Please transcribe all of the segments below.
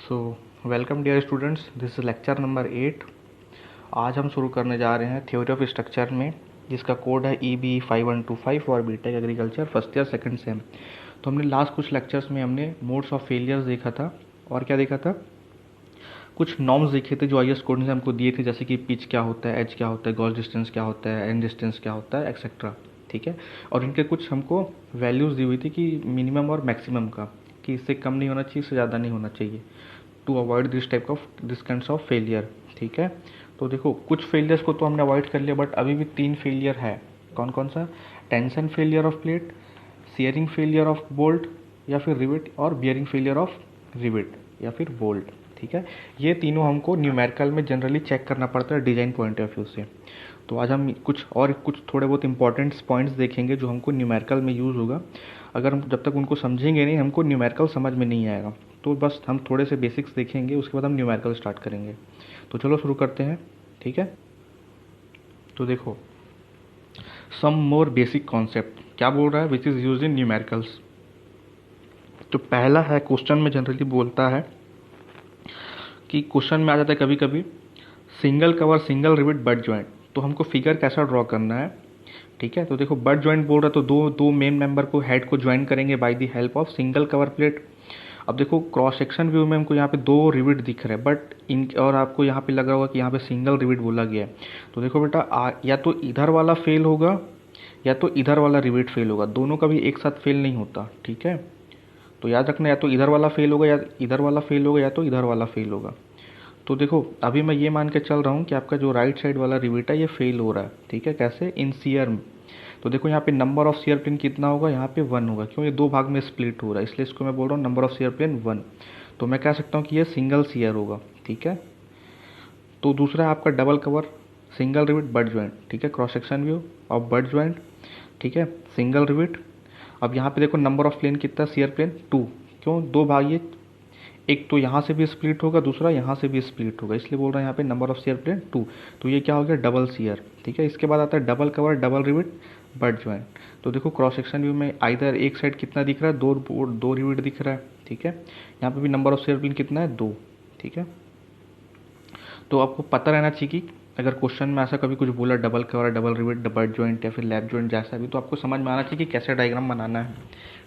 So welcome dear students, this is lecture number 8। आज हम शुरू करने जा रहे हैं थ्योरी ऑफ स्ट्रक्चर में, जिसका कोड है EB5125 और BTech agriculture first year second sem. तो हमने लास्ट कुछ लेक्चर्स में हमने मोड्स ऑफ फेलियर्स देखा था और क्या देखा था, कुछ नॉर्म्स देखे थे जो IS कोड ने हमको दिए थे, जैसे कि पिच क्या होता है, एज क्या होता है, गॉस डिस्टेंस क्या होता है, एंड डिस्टेंस क्या होता है, एक्सेट्रा। ठीक है। और इनके कुछ हमको वैल्यूज़ दी हुई थी कि मिनिमम और मैक्सिमम का, कि इससे कम नहीं होना चाहिए, इससे ज़्यादा नहीं होना चाहिए, to avoid this kinds of failure. ठीक है। तो देखो, कुछ फेलियर्स को तो हमने अवॉइड कर लिया, बट अभी भी 3 फेलियर है। कौन कौन सा? Tension failure of plate, shearing failure of bolt या फिर रिवेट, और बियरिंग फेलियर ऑफ रिवेट या फिर बोल्ट। ठीक है। ये तीनों हमको न्यूमेरिकल में जनरली चेक करना पड़ता है डिज़ाइन पॉइंट ऑफ व्यू से। तो आज हम कुछ थोड़े बहुत इंपॉर्टेंट पॉइंट्स देखेंगे जो हमको न्यूमेरिकल में यूज़ होगा। अगर हम जब तक उनको समझेंगे नहीं, हमको न्यूमेरिकल समझ में नहीं आएगा। तो बस हम थोड़े से बेसिक्स देखेंगे, उसके बाद हम न्यूमेरिकल स्टार्ट करेंगे। तो चलो शुरू करते हैं। ठीक है। तो देखो, सम मोर बेसिक कॉन्सेप्ट क्या बोल रहा है, which is use in numericals. तो पहला है, क्वेश्चन में जनरली बोलता है कि क्वेश्चन में आ जाता है कभी कभी, single cover single rivet but joint. तो हमको फिगर कैसा ड्रॉ करना है। ठीक है। तो देखो, बट ज्वाइंट बोल रहा है तो दो दो मेन मेंबर को, हेड को ज्वाइन करेंगे by the help of single cover plate. अब देखो, क्रॉस सेक्शन व्यू में हमको यहाँ पे 2 रिविट दिख रहे हैं, बट इन और आपको यहाँ पे लग रहा होगा कि यहाँ पे सिंगल रिविट बोला गया है। तो देखो बेटा, या तो इधर वाला फेल होगा या तो इधर वाला रिविट फेल होगा, दोनों का भी एक साथ फेल नहीं होता। ठीक है। तो याद रखना, या तो इधर वाला फेल होगा या इधर वाला फेल होगा या तो इधर वाला फेल होगा। तो देखो, अभी मैं ये मान के चल रहा हूँ कि आपका जो राइट साइड वाला रिविट है ये फेल हो रहा है। ठीक है। कैसे? इन सीयर में। तो देखो, यहाँ पे नंबर ऑफ सीयर प्लेन कितना होगा, यहाँ पे 1 होगा, क्यों? ये 2 भाग में स्प्लिट हो रहा है, इसलिए इसको मैं बोल रहा हूँ नंबर ऑफ सीयर प्लेन 1। तो मैं कह सकता हूँ कि ये सिंगल सीयर होगा। ठीक है। तो दूसरा है आपका double cover single rivet but joint. ठीक है। Cross section view of but joint. ठीक है। Single rivet. अब यहाँ पे देखो, नंबर ऑफ प्लेन कितना, सीयर प्लेन 2, क्यों? 2 भाग, ये एक तो यहाँ से भी स्प्लिट होगा, दूसरा यहाँ से भी स्प्लिट होगा, इसलिए बोल रहे हैं यहाँ पे नंबर ऑफ सीयर प्लेन 2। तो ये क्या हो गया, डबल सीयर। ठीक है। इसके बाद आता है double cover double rivet but joint. तो देखो, क्रॉस सेक्शन व्यू में आइधर एक साइड कितना दिख रहा है, दो रिविट दिख रहा है। ठीक है। यहाँ पे भी नंबर ऑफ सीयर प्लेन कितना है, 2। ठीक है। तो आपको पता रहना चाहिए कि अगर क्वेश्चन में ऐसा कभी कुछ बोला, double cover double rivet but joint या फिर लैप ज्वाइंट जैसा भी, तो आपको समझ में आना चाहिए कि कैसे डायग्राम बनाना है।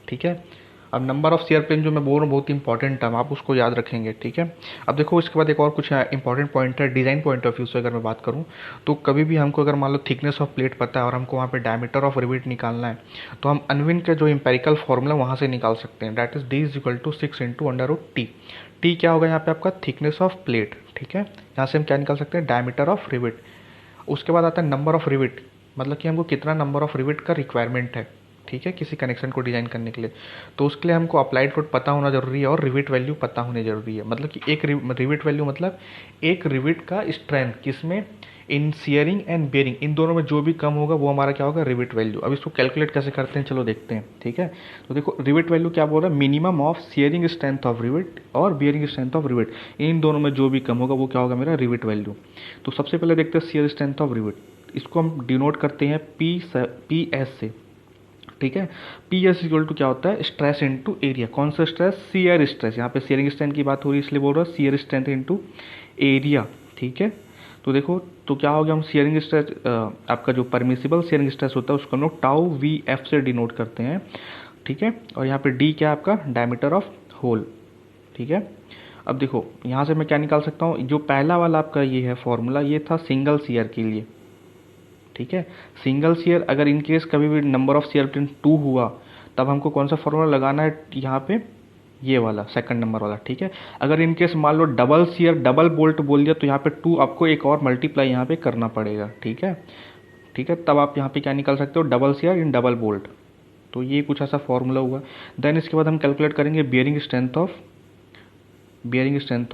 ठीक है। अब नंबर ऑफ सीयर प्लेन जो मैं बोल रहा हूँ, बहुत इंपॉर्टेंट टर्म, आप उसको याद रखेंगे। ठीक है। अब देखो, इसके बाद एक और कुछ इंपॉर्टेंट पॉइंट है डिज़ाइन पॉइंट ऑफ व्यू से। अगर मैं बात करूँ तो कभी भी हमको अगर मान लो थिकनेस ऑफ प्लेट पता है और हमको वहाँ पे डायमीटर ऑफ रिविट निकालना है, तो हम अनविन का जो एम्पेरिकल फॉर्मूला वहाँ से निकाल सकते हैं, that is D = 6 × √T। T क्या होगा यहाँ पे, आपका थिकनेस ऑफ प्लेट। ठीक है। यहाँ से हम क्या निकाल सकते हैं, डायमीटर ऑफ रिविट। उसके बाद आता है नंबर ऑफ रिविट, मतलब कि हमको कितना नंबर ऑफ रिविट का रिक्वायरमेंट है। ठीक है। किसी कनेक्शन को डिज़ाइन करने के लिए, तो उसके लिए हमको अप्लाइड लोड पता होना जरूरी है और रिविट वैल्यू पता होने जरूरी है। मतलब कि एक रिविट वैल्यू मतलब एक रिविट का स्ट्रेंथ किसमें, इन सियरिंग एंड बेयरिंग, इन दोनों में जो भी कम होगा वो हमारा क्या होगा, रिविट वैल्यू। अब इसको कैलकुलेट कैसे करते हैं, चलो देखते हैं। ठीक है। तो देखो, रिविट वैल्यू क्या बोल रहा है, minimum of shearing strength of rivet और बियरिंग स्ट्रेंथ ऑफ रिविट, इन दोनों में जो भी कम होगा वो क्या होगा, मेरा रिविट वैल्यू। तो सबसे पहले देखते हैं सियर स्ट्रेंथ ऑफ रिविट। इसको हम डिनोट करते हैं PS से। ठीक है। PS इक्वल टू क्या होता है, स्ट्रेस इनटू एरिया। कौन सा स्ट्रेस, सीयर स्ट्रेस। यहाँ पे सीयरिंग स्ट्रेंथ की बात हो रही है, इसलिए बोल रहा है सीयर स्ट्रेंथ इनटू एरिया। ठीक है। तो देखो, तो क्या हो गया, हम सीयरिंग स्ट्रेस, आपका जो परमिसिबल सीयरिंग स्ट्रेस होता है उसको हम लोग टाउ VF से डिनोट करते हैं। ठीक है। और यहाँ पे D क्या है, आपका डायमीटर ऑफ होल। ठीक है। अब देखो, यहाँ से मैं क्या निकाल सकता हूँ, जो पहला वाला आपका ये है फॉर्मूला, ये था सिंगल सीयर के लिए। ठीक है। सिंगल सीयर, अगर इन केस कभी भी नंबर ऑफ सीयर प्लेन 2 हुआ, तब हमको कौन सा फॉर्मूला लगाना है, यहाँ पे ये वाला सेकंड नंबर वाला। ठीक है। अगर इन केस मान लो डबल सीयर डबल बोल्ट बोल दिया, तो यहाँ पे 2 आपको एक और मल्टीप्लाई यहाँ पे करना पड़ेगा। ठीक है। ठीक है। तब आप यहाँ पे क्या निकाल सकते हो, double shear in double bolt. तो ये कुछ ऐसा फॉर्मूला हुआ। देन इसके बाद हम कैलकुलेट करेंगे बियरिंग स्ट्रेंथ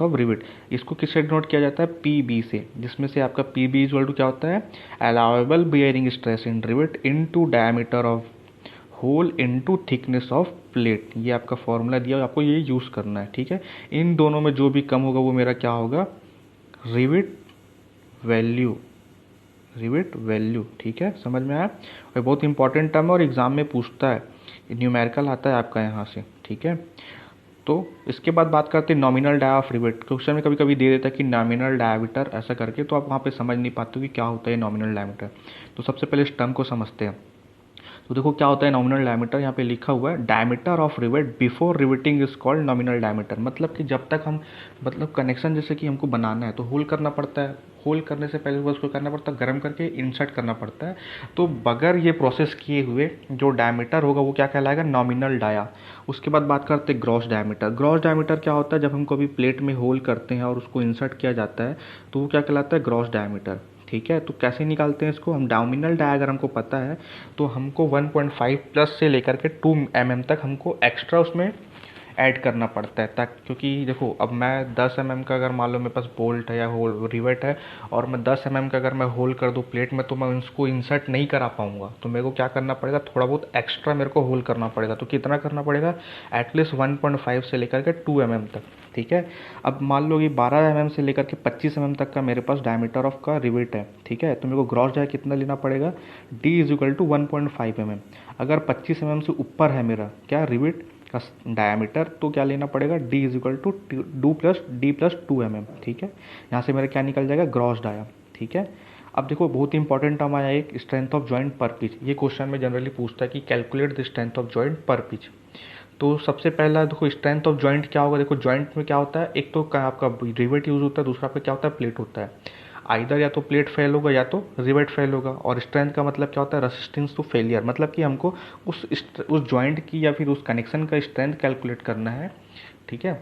ऑफ रिविट। इसको किससे डिनोट किया जाता है, PB से, जिसमें से आपका PB इक्वल टू क्या होता है, allowable bearing stress in rivet into diameter of hole into thickness of plate. ये आपका फॉर्मूला दिया, आपको ये यूज़ करना है। ठीक है। इन दोनों में जो भी कम होगा वो मेरा क्या होगा, रिविट वैल्यू। ठीक है। समझ में आया। और बहुत इंपॉर्टेंट टर्म है और एग्जाम में पूछता है, न्यूमेरिकल आता है आपका यहाँ से। ठीक है। तो इसके बाद बात करते हैं nominal dia of rivet. Question में कभी कभी दे देता है कि नॉमिनल डायामीटर ऐसा करके, तो आप वहाँ पे समझ नहीं पाते हो कि क्या होता है नॉमिनल डायामीटर। तो सबसे पहले इस टर्म को समझते हैं। तो देखो क्या होता है नॉमिनल डायमीटर, यहाँ पे लिखा हुआ है diameter of rivet before riveting is called nominal diameter. मतलब कि जब तक हम मतलब कनेक्शन जैसे कि हमको बनाना है तो होल करना पड़ता है, होल करने से पहले उसको करना पड़ता है गर्म करके इंसर्ट करना पड़ता है। तो बगैर ये प्रोसेस किए हुए जो डायमीटर होगा वो क्या कहलाएगा, नॉमिनल डाया। उसके बाद बात करते हैं ग्रॉस डायमीटर। ग्रॉस डायमीटर क्या होता है, जब हम कभी प्लेट में होल करते हैं और उसको इंसर्ट किया जाता है तो वो क्या कहलाता है, ग्रॉस डायमीटर। ठीक है, तो कैसे निकालते हैं इसको, हम नॉमिनल डाया हमको पता है तो हमको 1.5 प्लस से लेकर के 2 mm तक हमको एक्स्ट्रा उसमें ऐड करना पड़ता है, ताकि क्योंकि देखो अब मैं 10 mm का अगर मान लो मेरे पास बोल्ट है या होल रिवेट है और मैं 10 mm का अगर मैं होल कर दूँ प्लेट में तो मैं उसको इंसर्ट नहीं करा पाऊंगा। तो मेरे को क्या करना पड़ेगा, थोड़ा बहुत एक्स्ट्रा मेरे को होल करना पड़ेगा। तो कितना करना पड़ेगा, एटलीस्ट 1.5 से लेकर के 2 mm तक। ठीक है, अब मान लो कि 12 mm से लेकर के 25 mm तक का मेरे पास डायमीटर ऑफ का रिवेट है। ठीक है, तो मेरे को ग्रॉस डाया कितना लेना पड़ेगा, d is equal to 1.5 mm। अगर 25 mm से ऊपर है मेरा क्या रिवेट का डायमीटर तो क्या लेना पड़ेगा, d is equal to d plus 2 mm। ठीक है, यहाँ से मेरा क्या निकल जाएगा, ग्रॉस डाया। ठीक है, अब देखो बहुत ही इंपॉर्टेंट टर्म आया एक, स्ट्रेंथ ऑफ जॉइंट पर पिच। ये क्वेश्चन में जनरली पूछता है कि calculate the strength of joint पर पिच। तो सबसे पहला देखो स्ट्रेंथ ऑफ जॉइंट क्या होगा, देखो जॉइंट में क्या होता है, एक तो आपका रिवेट यूज होता है, दूसरा आपका क्या होता है, प्लेट होता है। आइदर या तो प्लेट फेल होगा या तो रिवेट फेल होगा। और स्ट्रेंथ का मतलब क्या होता है, रेसिस्टेंस टू फेलियर, मतलब कि हमको उस जॉइंट की या फिर उस कनेक्शन का स्ट्रेंथ कैलकुलेट करना है। ठीक है,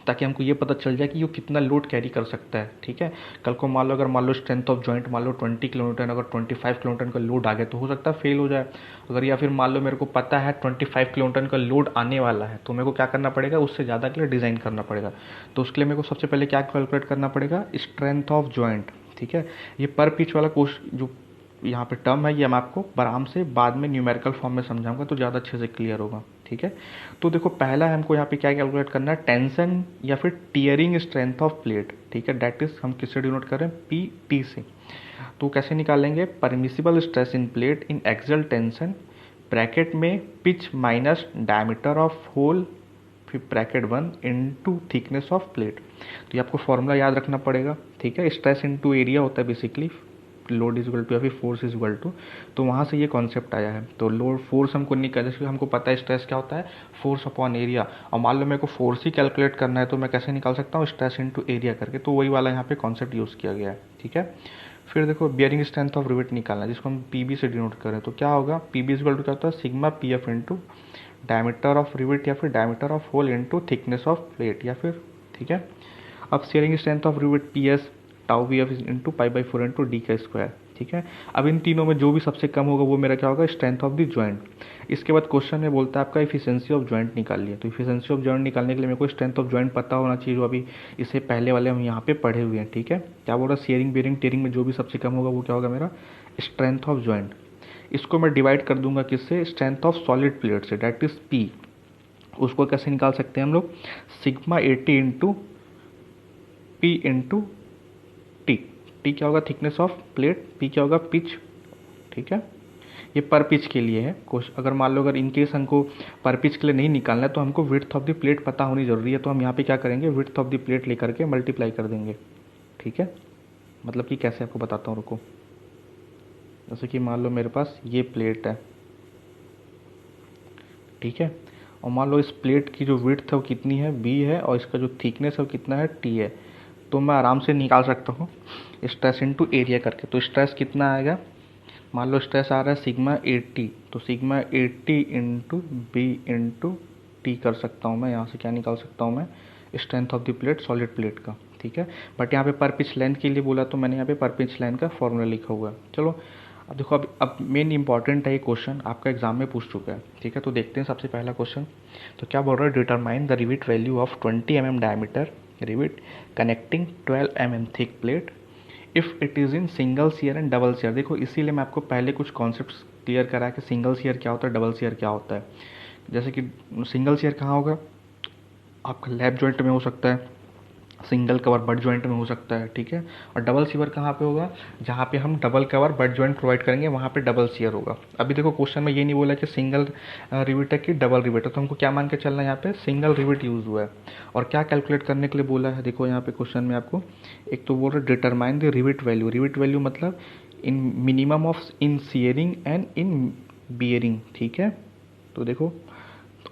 ताकि हमको ये पता चल जाए कि वो कितना लोड कैरी कर सकता है। ठीक है, कल को मान लो स्ट्रेंथ ऑफ जॉइंट मान लो 20 किलोमीटर, अगर 25 किलोमीटर का लोड आ गया तो हो सकता है फेल हो जाए। अगर या फिर मान लो मेरे को पता है 25 किलोमीटर का लोड आने वाला है तो मेरे को क्या करना पड़ेगा, उससे ज़्यादा के लिए डिज़ाइन करना पड़ेगा। तो उसके लिए मेरे को सबसे पहले क्या कैलकुलेट करना पड़ेगा, स्ट्रेंथ ऑफ जॉइंट। ठीक है, ये पर पिच वाला क्वेश्चन जो यहाँ पे टर्म है ये मैं आपको आराम से बाद में न्यूमेरिकल फॉर्म में समझाऊंगा तो ज़्यादा अच्छे से क्लियर होगा। ठीक है, तो देखो पहला हमको यहाँ पे क्या कैलकुलेट करना है, टेंशन या फिर टीयरिंग स्ट्रेंथ ऑफ प्लेट। ठीक है, दैट इज हम किससे डिनोट कर रहे हैं, पी टी से। तो कैसे निकालेंगे, permissible stress in plate in axial tension bracket में pitch minus diameter of hole फिर bracket 1 into thickness of plate. तो ये आपको फॉर्मूला याद रखना पड़ेगा। ठीक है, स्ट्रेस इनटू एरिया होता है basically, load is equal to या फिर फोर्स इज इक्वल टू, तो वहाँ से ये कॉन्सेप्ट आया है। तो लोड फोर्स हमको निकाल, जैसे हमको पता है स्ट्रेस क्या होता है, फोर्स अपॉन एरिया। और मान लो मेरे को फोर्स ही कैलकुलेट करना है तो मैं कैसे निकाल सकता हूँ, स्ट्रेस इनटू एरिया करके। तो वही वाला यहाँ पे कॉन्सेप्ट यूज़ किया गया है। ठीक है, फिर देखो बियरिंग स्ट्रेंथ ऑफ रिवेट निकालना है जिसको हम पीबी से डिनोट करें तो क्या होगा, पीबी इज इक्वल टू क्या होता है, sigma P F into diameter of rivet या फिर diameter of hole into thickness of plate या फिर। ठीक है, अब shearing strength of rivet P S tau V F into pi by 4 into D का स्क्वायर। ठीक है, अब इन तीनों में जो भी सबसे कम होगा वो मेरा क्या होगा, स्ट्रेंथ ऑफ द जॉइंट। इसके बाद क्वेश्चन में बोलता है आपका इफिशिएंसी ऑफ जॉइंट निकाल लिया। तो इफिशिएंसी ऑफ जॉइंट निकालने के लिए मेरे को स्ट्रेंथ ऑफ जॉइंट पता होना चाहिए, जो अभी इससे पहले वाले हम यहाँ पे पढ़े हुए हैं। ठीक है, क्या बोल रहा है, शेयरिंग बेयरिंग टेयरिंग में जो भी सबसे कम होगा वो क्या होगा, मेरा स्ट्रेंथ ऑफ जॉइंट। इसको मैं डिवाइड कर दूंगा किससे, स्ट्रेंथ ऑफ सॉलिड प्लेट से, डैट इज पी। उसको कैसे निकाल सकते हैं हम लोग, sigma 80 into P into T. T क्या होगा, थिकनेस ऑफ प्लेट, पी क्या होगा, पिच। ठीक है, ये पर पिच के लिए है। अगर मान लो अगर इनकेस हमको पर पिच के लिए नहीं निकालना है तो हमको विड्थ ऑफ द प्लेट पता होनी जरूरी है। तो हम यहाँ पे क्या करेंगे, विड्थ ऑफ द प्लेट लेकर के मल्टीप्लाई कर देंगे। ठीक है, मतलब कि कैसे आपको बताता हूँ, रुको। जैसे कि मान लो मेरे पास ये प्लेट है, ठीक है, और मान लो इस प्लेट की जो विड्थ है वो कितनी है, बी है, और इसका जो थिकनेस है वो कितना है, टी है। तो मैं आराम से निकाल सकता हूँ स्ट्रेस इनटू एरिया करके। तो स्ट्रेस कितना आएगा, मान लो स्ट्रेस आ रहा है सिग्मा 80, तो sigma 80 into B into T कर सकता हूँ मैं। यहाँ से क्या निकाल सकता हूँ मैं, strength of the plate solid plate का। ठीक है, बट यहाँ पे पर पिच लाइन के लिए बोला तो मैंने यहाँ पे पर पिच लाइन का फॉर्मूला लिखा हुआ है। चलो अब देखो, अब मेन इंपॉर्टेंट है ये क्वेश्चन, आपका एग्जाम में पूछ चुका है। ठीक है, तो देखते हैं सबसे पहला क्वेश्चन। तो क्या बोल रहा है, determine the rivet value of 20 mm diameter rivet connecting 12 mm thick plate if it is in single share and double share. देखो इसीलिए मैं आपको पहले कुछ कॉन्सेप्ट्स क्लियर करा कि सिंगल शेयर क्या होता है, डबल शेयर क्या होता है। जैसे कि सिंगल शेयर कहाँ होगा, आपका लैप जॉइंट में हो सकता है, सिंगल कवर बट जॉइंट में हो सकता है, ठीक है। और डबल सीवर कहाँ पे होगा, जहाँ पे हम double cover butt joint provide करेंगे वहाँ पे डबल सीयर होगा। अभी देखो क्वेश्चन में ये नहीं बोला कि सिंगल रिवेट है कि डबल रिवेट है, तो हमको क्या मान के चलना है, यहाँ पे सिंगल रिवेट यूज़ हुआ है। और क्या कैलकुलेट करने के लिए बोला है, देखो यहाँ पे क्वेश्चन में आपको एक तो बोल रहा है determine the rivet value. Rivet value मतलब in minimum of in shearing and in bearing, ठीक है। तो देखो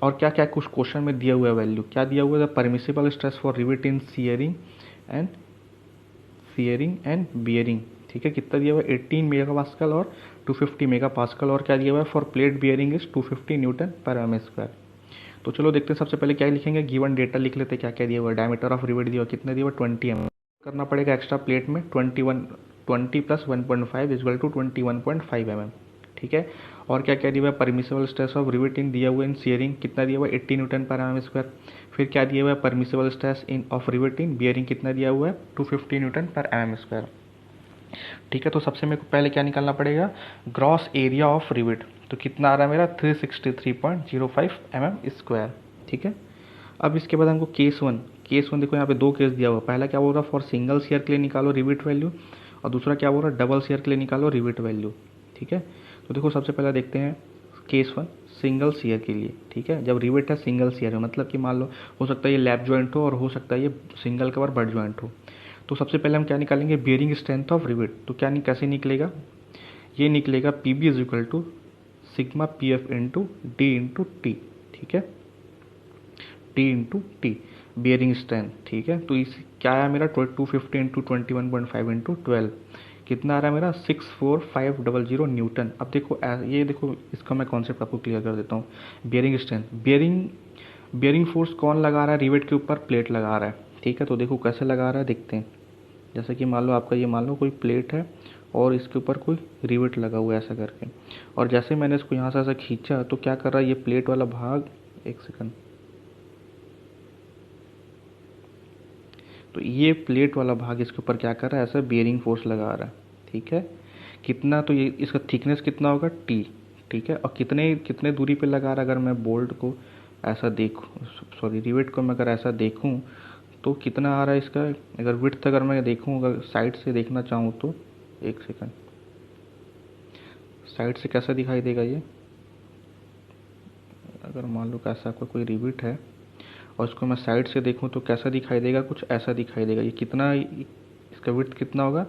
और क्या क्या कुछ क्वेश्चन में दिया हुआ है वैल्यू, क्या दिया हुआ है, the permissible stress for rivet in shearing and bearing, ठीक है। कितना दिया हुआ है, 18 मेगा पास्कल और 250 मेगा पास्कल। और क्या दिया हुआ है, for plate bearing is 250 Newton पर एम स्क्वायर। तो चलो देखते हैं, सबसे पहले क्या लिखेंगे, गिवन डेटा लिख लेते हैं, क्या क्या दिया हुआ है। डायमीटर ऑफ रिवेट दिया हुआ कितना दिया हुआ, 20 mm करना पड़ेगा एक्स्ट्रा प्लेट में, 20 प्लस 1.5 इक्वल टू 21.5 mm, ठीक है। और क्या क्या दिया हुआ है, परमिसिबल स्ट्रेस ऑफ रिवेट इन दिया हुआ इन सीयरिंग कितना दिया हुआ है, 80 न्यूटन पर एम स्क्वायर। फिर क्या दिया हुआ है, permissible stress in of rivet in bearing कितना दिया हुआ है, 250 न्यूटन पर एम स्क्वायर, ठीक है। तो सबसे मेरे को पहले क्या निकालना पड़ेगा, ग्रॉस एरिया ऑफ रिवेट। तो कितना आ रहा है मेरा, 363.05 mm², ठीक है। अब इसके बाद हमको केस वन देखो यहाँ पे दो केस दिया हुआ। पहला क्या बोल रहा है, फॉर सिंगल शेयर के लिए निकालो रिवेट वैल्यू, और दूसरा क्या बोल रहा है, डबल शेयर के लिए निकालो रिवेट वैल्यू, ठीक है। तो देखो सबसे पहले देखते हैं केस वन सिंगल शेयर के लिए, ठीक है। जब रिवेट है सिंगल शेयर है, मतलब कि मान लो हो सकता है ये लैप जॉइंट हो और हो सकता है ये सिंगल कवर बट जॉइंट हो। तो सबसे पहले हम क्या निकालेंगे, बियरिंग स्ट्रेंथ ऑफ रिवेट। तो क्या कैसे निकलेगा, ये निकलेगा P B is equal to sigma P F into D into T, ठीक है, T into T bearing strength, ठीक है। तो इस क्या आया मेरा 250 इंटू 21.5 इंटू 12 कितना आ रहा है मेरा 64500 न्यूटन। अब देखो ये देखो इसका मैं कॉन्सेप्ट आपको क्लियर कर देता हूँ। बियरिंग स्ट्रेंथ, बियरिंग फोर्स कौन लगा रहा है, रिवेट के ऊपर प्लेट लगा रहा है, ठीक है। तो देखो कैसे लगा रहा है, देखते हैं। जैसे कि मान लो आपका ये मान लो कोई प्लेट है और इसके ऊपर कोई रिवेट लगा हुआ है ऐसा करके, और जैसे मैंने इसको यहाँ से ऐसा खींचा तो क्या कर रहा है ये प्लेट वाला भाग, एक सेकंड, तो ये प्लेट वाला भाग इसके ऊपर क्या कर रहा है, ऐसा बियरिंग फोर्स लगा रहा है, ठीक है। कितना, तो ये इसका थिकनेस कितना होगा टी, ठीक है। और कितने कितने दूरी पे लगा रहा है, अगर मैं बोल्ट को ऐसा देखूँ, सॉरी रिवेट को मैं अगर ऐसा देखूँ तो कितना आ रहा है इसका, अगर विड्थ अगर मैं देखूँ, अगर साइड से देखना चाहूँ तो एक सेकंड, साइड से कैसा दिखाई देगा ये, अगर मान लो कैसा कोई रिवेट है और इसको मैं साइड से देखूं तो कैसा दिखाई देगा, कुछ ऐसा दिखाई देगा। ये कितना, इसका विड्थ कितना होगा,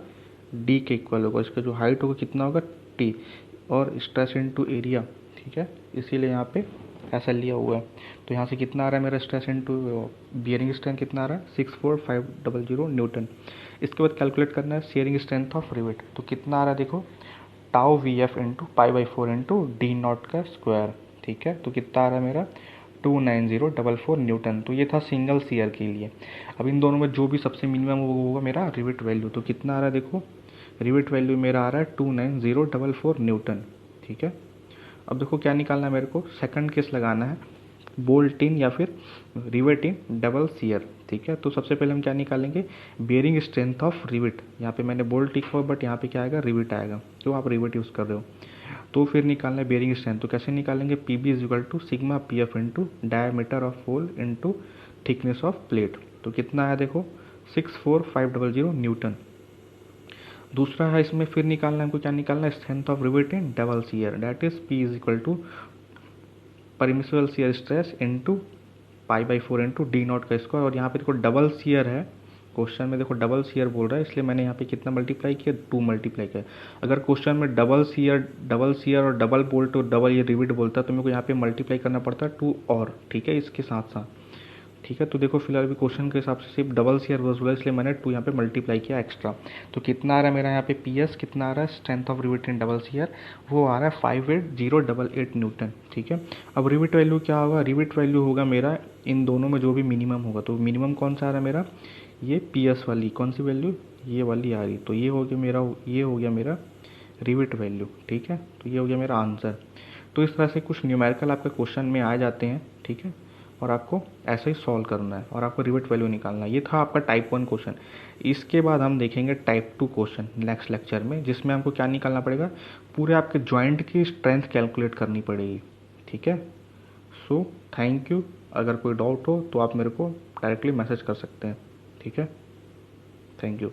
डी के इक्वल होगा। इसका जो हाइट होगा कितना होगा, टी, और स्ट्रेस इनटू एरिया, ठीक है, इसीलिए यहाँ पे ऐसा लिया हुआ है। तो यहाँ से कितना आ रहा है मेरा स्ट्रेस इनटू बियरिंग स्ट्रेंथ कितना आ रहा है, 64500 न्यूटन। इसके बाद कैलकुलेट करना है शेयरिंग स्ट्रेंथ ऑफ रिवेट। तो कितना आ रहा है देखो, tau V F into pi by four into d nought का स्क्वायर, ठीक है। तो कितना आ रहा है मेरा 29044 न्यूटन। तो ये था सिंगल शेयर के लिए। अब इन दोनों में जो भी सबसे मिनिमम वो होगा मेरा रिवेट वैल्यू। तो कितना आ रहा है देखो, रिवेट वैल्यू मेरा आ रहा है 29044 न्यूटन, ठीक है। अब देखो क्या निकालना है मेरे को, सेकंड केस लगाना है, बोल्ट इन या फिर रिवेट इन डबल शेयर, ठीक है। तो सबसे पहले हम क्या निकालेंगे, बियरिंग स्ट्रेंथ ऑफ रिवेट। यहाँ पे मैंने बोल्ट लिखा हुआ बट यहाँ पे क्या आएगा, रिवेट आएगा, तो आप रिवेट यूज़ कर रहे हो। तो फिर निकालना है बियरिंग स्ट्रेंथ। तो कैसे निकालेंगे, P B is equal to sigma P F into diameter of hole into thickness of plate. तो कितना है देखो 64500 न्यूटन। दूसरा है इसमें फिर निकालना है हमको, क्या निकालना है, strength of rivet in double shear, that is P is equal to permissible shear stress into pi by four into d nought का स्क्वायर। और यहाँ पे देखो डबल शेयर है, क्वेश्चन में देखो डबल शेयर बोल रहा है, इसलिए मैंने यहाँ पे कितना मल्टीप्लाई किया, 2 मल्टीप्लाई किया। अगर क्वेश्चन में डबल शेयर और डबल बोल्ट और डबल ये रिवेट बोलता तो मेरे को यहाँ पे मल्टीप्लाई करना पड़ता है 2 और, ठीक है, इसके साथ साथ, ठीक है। तो देखो फिलहाल भी क्वेश्चन के हिसाब से सिर्फ डबल शेयर वर्स बोला, इसलिए मैंने 2 यहाँ पे मल्टीप्लाई किया एक्स्ट्रा। तो कितना आ रहा है मेरा यहाँ पे पी एस कितना आ रहा है, strength of rivet in double share, वो आ रहा है 58088 न्यूटन, ठीक है। अब रिवेट वैल्यू क्या होगा, रिवेट वैल्यू होगा मेरा इन दोनों में जो भी मिनिमम होगा। तो मिनिमम कौन सा आ रहा है मेरा, ये पी एस वाली कौन सी वैल्यू, ये वाली आ रही। तो ये हो गया मेरा रिवेट वैल्यू, ठीक है। तो ये हो गया मेरा आंसर। तो इस तरह से कुछ न्यूमेरिकल आपके क्वेश्चन में आ जाते हैं, ठीक है, और आपको ऐसे ही सॉल्व करना है और आपको रिवेट वैल्यू निकालना है। ये था आपका टाइप 1 क्वेश्चन। इसके बाद हम देखेंगे टाइप 2 क्वेश्चन नेक्स्ट लेक्चर में, जिसमें हमको क्या निकालना पड़ेगा, पूरे आपके जॉइंट की स्ट्रेंथ कैलकुलेट करनी पड़ेगी, ठीक है। So thank you. अगर कोई डाउट हो तो आप मेरे को डायरेक्टली मैसेज कर सकते हैं। ठीक है, थैंक यू।